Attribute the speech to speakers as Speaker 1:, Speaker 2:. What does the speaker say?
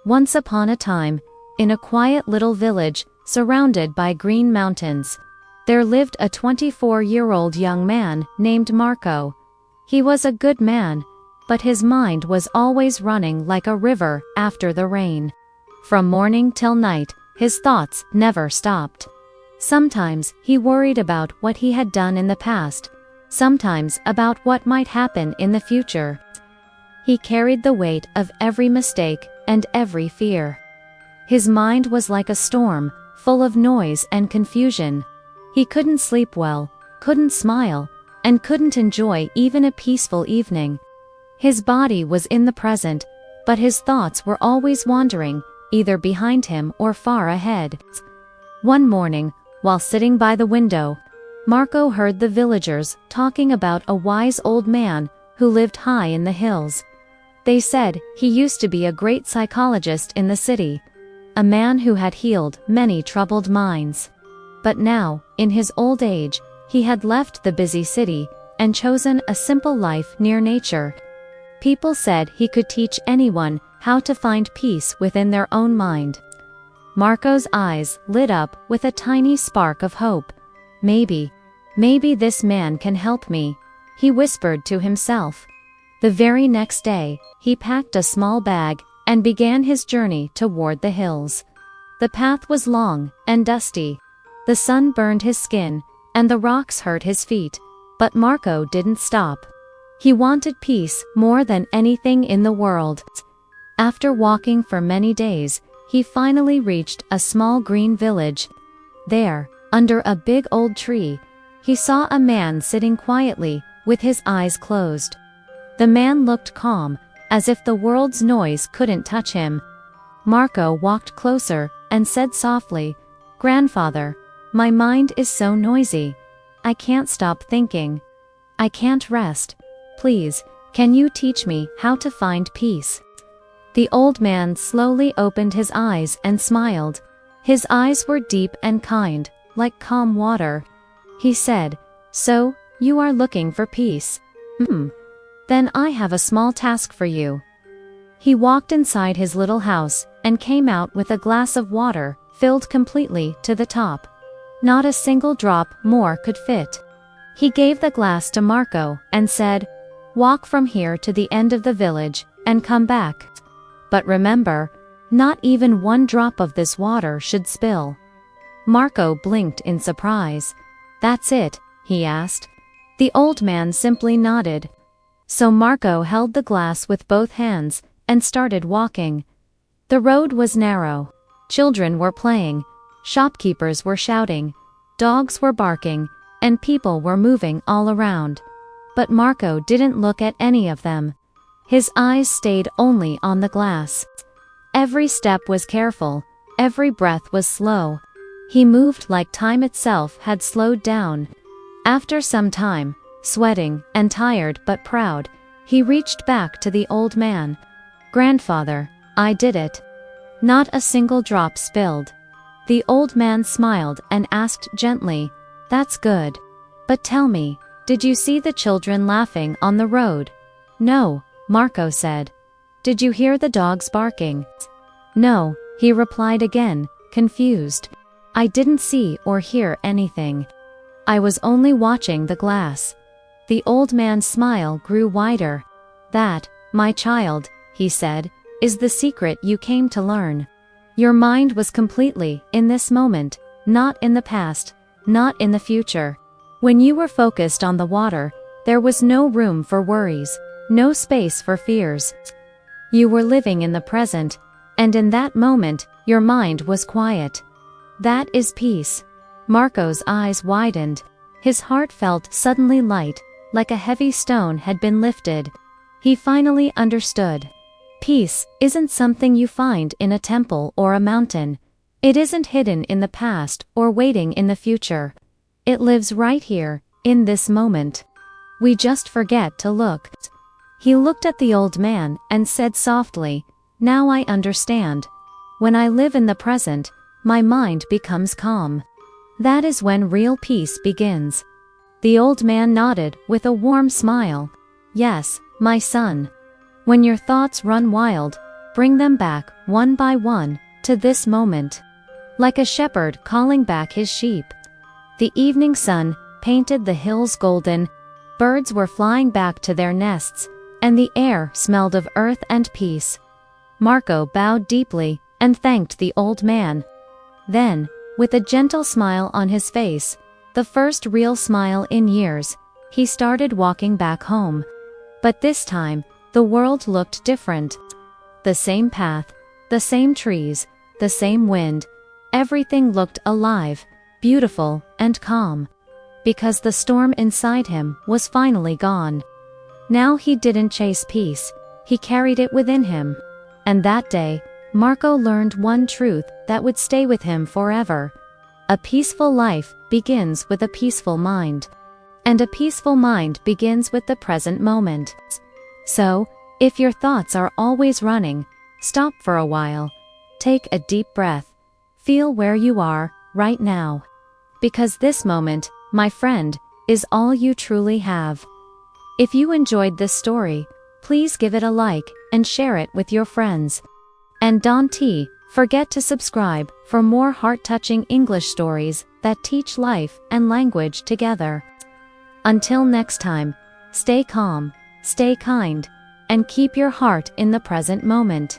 Speaker 1: Once upon a time, in a quiet little village, surrounded by green mountains, there lived a 24-year-old young man named Marco. He was a good man, but his mind was always running like a river after the rain. From morning till night, his thoughts never stopped. Sometimes he worried about what he had done in the past, sometimes about what might happen in the future. He carried the weight of every mistake and every fear. His mind was like a storm, full of noise and confusion. He couldn't sleep well, couldn't smile, and couldn't enjoy even a peaceful evening. His body was in the present, but his thoughts were always wandering, either behind him or far ahead. One morning, while sitting by the window, Marco heard the villagers talking about a wise old man who lived high in the hills. They said he used to be a great psychologist in the city, a man who had healed many troubled minds. But now, in his old age, he had left the busy city and chosen a simple life near nature. People said he could teach anyone how to find peace within their own mind. Marco's eyes lit up with a tiny spark of hope. Maybe this man can help me, he whispered to himself. The very next day, he packed a small bag and began his journey toward the hills. The path was long and dusty. The sun burned his skin, and the rocks hurt his feet, but Marco didn't stop. He wanted peace more than anything in the world. After walking for many days, he finally reached a small green village. There, under a big old tree, he saw a man sitting quietly, with his eyes closed. The man looked calm, as if the world's noise couldn't touch him. Marco walked closer and said softly, "Grandfather, my mind is so noisy. I can't stop thinking. I can't rest. Please, can you teach me how to find peace?" The old man slowly opened his eyes and smiled. His eyes were deep and kind, like calm water. He said, "So, you are looking for peace? Then I have a small task for you." He walked inside his little house and came out with a glass of water filled completely to the top. Not a single drop more could fit. He gave the glass to Marco and said, "Walk from here to the end of the village and come back. But remember, not even one drop of this water should spill." Marco blinked in surprise. "That's it?" he asked. The old man simply nodded. So Marco held the glass with both hands and started walking. The road was narrow. Children were playing, shopkeepers were shouting, dogs were barking, and people were moving all around. But Marco didn't look at any of them. His eyes stayed only on the glass. Every step was careful, every breath was slow. He moved like time itself had slowed down. After some time, sweating and tired but proud, he reached back to the old man. "Grandfather, I did it. Not a single drop spilled." The old man smiled and asked gently, "That's good. But tell me, did you see the children laughing on the road?" "No," Marco said. "Did you hear the dogs barking?" "No," he replied again, confused. "I didn't see or hear anything. I was only watching the glass." The old man's smile grew wider. "That, my child," he said, "is the secret you came to learn. Your mind was completely in this moment, not in the past, not in the future. When you were focused on the water, there was no room for worries, no space for fears. You were living in the present, and in that moment, your mind was quiet. That is peace." Marco's eyes widened. His heart felt suddenly light, like a heavy stone had been lifted. He finally understood. Peace isn't something you find in a temple or a mountain. It isn't hidden in the past or waiting in the future. It lives right here, in this moment. We just forget to look. He looked at the old man and said softly, "Now I understand. When I live in the present, my mind becomes calm. That is when real peace begins." The old man nodded with a warm smile. "Yes, my son. When your thoughts run wild, bring them back, one by one, to this moment. Like a shepherd calling back his sheep. The evening sun painted the hills golden, birds were flying back to their nests, and the air smelled of earth and peace. Marco bowed deeply and thanked the old man. Then, with a gentle smile on his face, the first real smile in years, he started walking back home. But this time, the world looked different. The same path, the same trees, the same wind, everything looked alive, beautiful, and calm. Because the storm inside him was finally gone. Now he didn't chase peace, he carried it within him. And that day, Marco learned one truth that would stay with him forever. A peaceful life begins with a peaceful mind. And a peaceful mind begins with the present moment. So, if your thoughts are always running, stop for a while. Take a deep breath. Feel where you are, right now. Because this moment, my friend, is all you truly have. If you enjoyed this story, please give it a like and share it with your friends. And don't forget to subscribe for more heart-touching English stories that teach life and language together. Until next time, stay calm, stay kind, and keep your heart in the present moment.